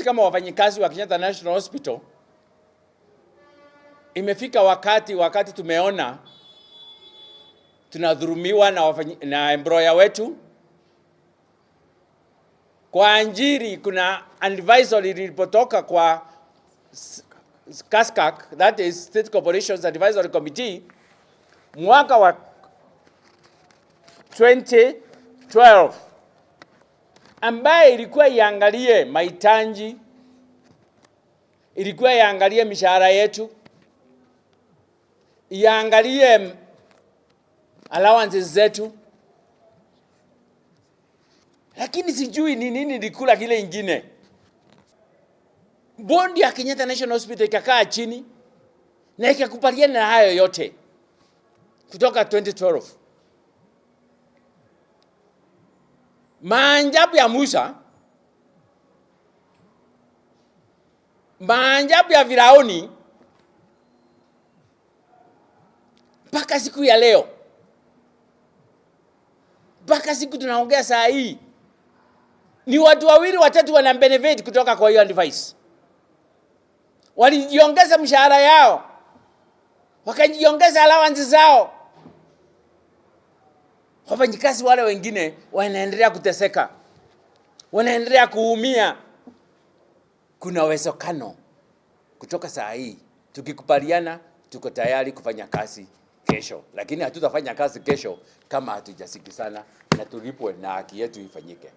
sisi kama wafanyikazi wa Kenyatta National Hospital imefika wakati tumeona tunadhulumiwa na employer wetu. Kwa Anjiri kuna advisory ilipotoka kwa SCASCAC, that is State Corporations Advisory Committee, mwaka wa 2012, ambaye ilikuwa iangalie mahitaji, ilikuwa iangalie mishahara yetu, iangalie allowances zetu, lakini sijui ni nini likula kile ingine. Bondi ya Kenyatta National Hospital ikakaa chini na ikakubaliana na hayo yote kutoka 2012. Maajabu ya Musa, maajabu ya Firauni, mpaka siku ya leo, mpaka siku tunaongea saa hii, ni watu wawili watatu wana benefit kutoka kwa hiyo advice. Walijiongeza mshahara yao, wakajiongeza allowance zao. Wafanyikazi wale wengine wanaendelea kuteseka, wanaendelea kuumia. Kuna uwezekano kutoka saa hii tukikubaliana, tuko tayari kufanya kazi kesho, lakini hatutafanya kazi kesho kama hatujasikizana na tulipwe na haki yetu ifanyike.